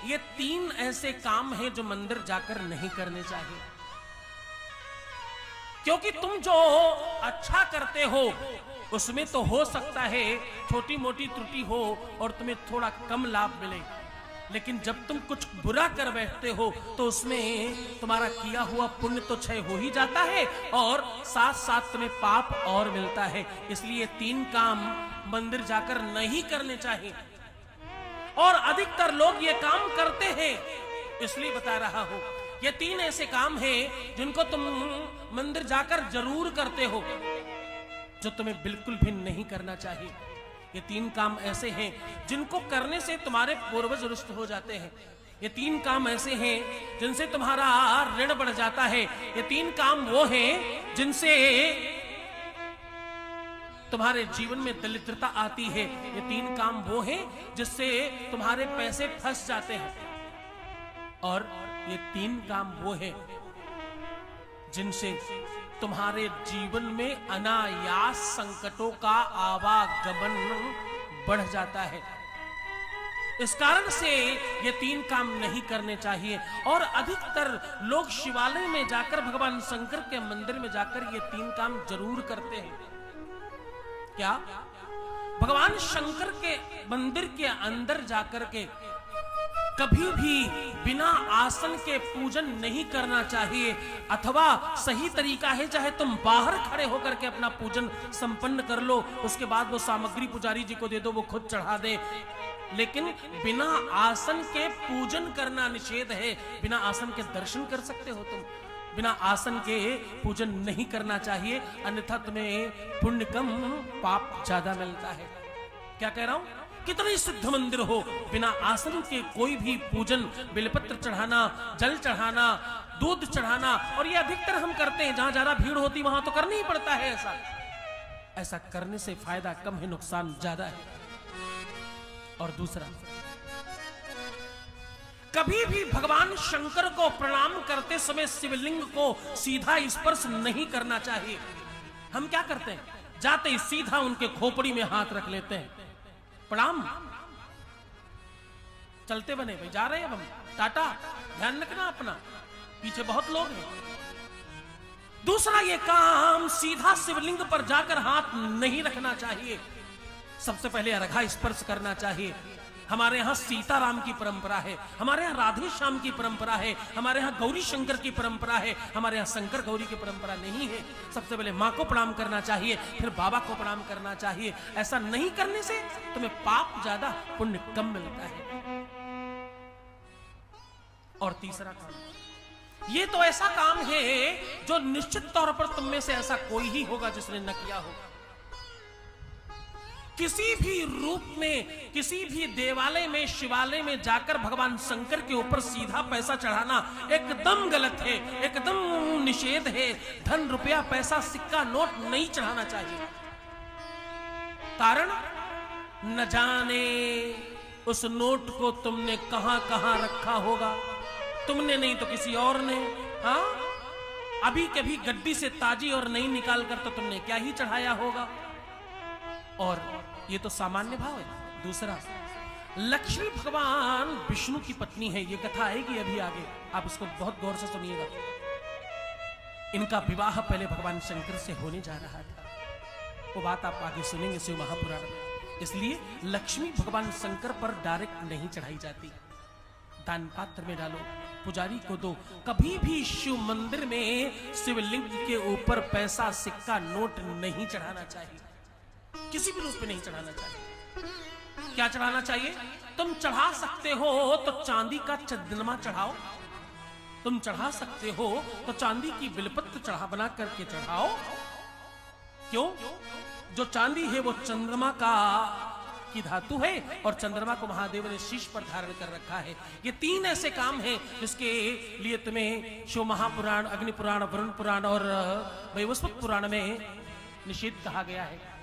ये 3 ऐसे काम हैं जो मंदिर जाकर नहीं करने चाहिए, क्योंकि तुम जो अच्छा करते हो उसमें तो हो सकता है छोटी मोटी त्रुटि हो और तुम्हें थोड़ा कम लाभ मिले, लेकिन जब तुम कुछ बुरा कर बैठते हो तो उसमें तुम्हारा किया हुआ पुण्य तो क्षय हो ही जाता है और साथ साथ तुम्हें पाप और मिलता है। इसलिए 3 काम मंदिर जाकर नहीं करने चाहिए, और अधिकतर लोग ये काम करते हैं, इसलिए बता रहा हूं। ये 3 ऐसे काम हैं जिनको तुम मंदिर जाकर जरूर करते हो, जो तुम्हें बिल्कुल भी नहीं करना चाहिए। ये 3 काम ऐसे हैं जिनको करने से तुम्हारे पूर्वज रुष्ट हो जाते हैं। ये 3 काम ऐसे हैं जिनसे तुम्हारा ऋण बढ़ जाता है। ये 3 काम वो हैं जिनसे तुम्हारे जीवन में दरिद्रता आती है। ये 3 काम वो हैं जिससे तुम्हारे पैसे फंस जाते हैं, और ये 3 काम वो हैं जिनसे तुम्हारे जीवन में अनायास संकटों का आवागमन बढ़ जाता है। इस कारण से ये 3 काम नहीं करने चाहिए, और अधिकतर लोग शिवालय में जाकर भगवान शंकर के मंदिर में जाकर ये 3 काम जरूर करते हैं। क्या? भगवान शंकर के मंदिर के अंदर जाकर के कभी भी बिना आसन के पूजन नहीं करना चाहिए, अथवा सही तरीका है चाहे तुम बाहर खड़े होकर के अपना पूजन संपन्न कर लो, उसके बाद वो सामग्री पुजारी जी को दे दो, वो खुद चढ़ा दे, लेकिन बिना आसन के पूजन करना निषेध है। बिना आसन के दर्शन कर सकते हो तुम, बिना आसन के पूजन नहीं करना चाहिए, अन्यथा तुम्हें पुण्य कम पाप ज्यादा मिलता है। क्या कह रहा हूं? कितने सिद्ध मंदिर हो, बिना आसन के कोई भी पूजन, बिलपत्र चढ़ाना, जल चढ़ाना, दूध चढ़ाना, और ये अधिकतर हम करते हैं, जहां ज्यादा भीड़ होती वहां तो करना ही पड़ता है। ऐसा करने से फायदा कम है, नुकसान ज्यादा है। और दूसरा, कभी भी भगवान शंकर को प्रणाम करते समय शिवलिंग को सीधा स्पर्श नहीं करना चाहिए। हम क्या करते हैं? जाते ही सीधा उनके खोपड़ी में हाथ रख लेते हैं, प्रणाम। चलते बने भाई, जा रहे हैं हम, टाटा, ध्यान रखना अपना, पीछे बहुत लोग हैं। दूसरा, ये काम सीधा शिवलिंग पर जाकर हाथ नहीं रखना चाहिए, सबसे पहले अर्घा स्पर्श करना चाहिए। हमारे यहाँ सीताराम की परंपरा है, हमारे यहाँ राधे श्याम की परंपरा है, हमारे यहाँ गौरी शंकर की परंपरा है, हमारे यहाँ शंकर गौरी की परंपरा नहीं है। सबसे पहले माँ को प्रणाम करना चाहिए, फिर बाबा को प्रणाम करना चाहिए। ऐसा नहीं करने से तुम्हें पाप ज्यादा पुण्य कम मिलता है। और तीसरा काम, ये तो ऐसा काम है जो निश्चित तौर पर तुम में से ऐसा कोई ही होगा जिसने न किया होगा। किसी भी रूप में, किसी भी देवालय में, शिवालय में जाकर भगवान शंकर के ऊपर सीधा पैसा चढ़ाना एकदम गलत है, एकदम निषेध है। धन, रुपया, पैसा, सिक्का, नोट नहीं चढ़ाना चाहिए। कारण, न जाने उस नोट को तुमने कहां कहां रखा होगा, तुमने नहीं तो किसी और ने। हाँ, अभी कभी गड्डी से ताजी और नहीं निकाल कर तो तुमने क्या ही चढ़ाया होगा। और ये तो सामान्य भाव है। दूसरा, लक्ष्मी भगवान विष्णु की पत्नी है, ये कथा आएगी अभी आगे, आप इसको बहुत गौर से सुनिएगा। इनका विवाह पहले भगवान शंकर से होने जा रहा था, वो बात आप आगे सुनेंगे शिव महापुराण में। इसलिए लक्ष्मी भगवान शंकर पर डायरेक्ट नहीं चढ़ाई जाती, दान पात्र में डालो, पुजारी को दो। कभी भी शिव मंदिर में शिवलिंग के ऊपर पैसा, सिक्का, नोट नहीं चढ़ाना चाहिए, किसी भी रूप में नहीं चढ़ाना चाहिए। क्या चढ़ाना चाहिए? तुम चढ़ा सकते हो तो चांदी का चंद्रमा चढ़ाओ, तुम चढ़ा सकते हो तो चांदी की बिलपत्र चढ़ा बना करके चढ़ाओ। क्यों? जो चांदी है वो चंद्रमा का की धातु है, और चंद्रमा को महादेव ने शीश पर धारण कर रखा है। ये 3 ऐसे काम हैं जिसके लिए तुम्हें शिव महापुराण, अग्नि पुराण, वरुण पुराण और वैवस्वत पुराण में निषेध कहा गया है।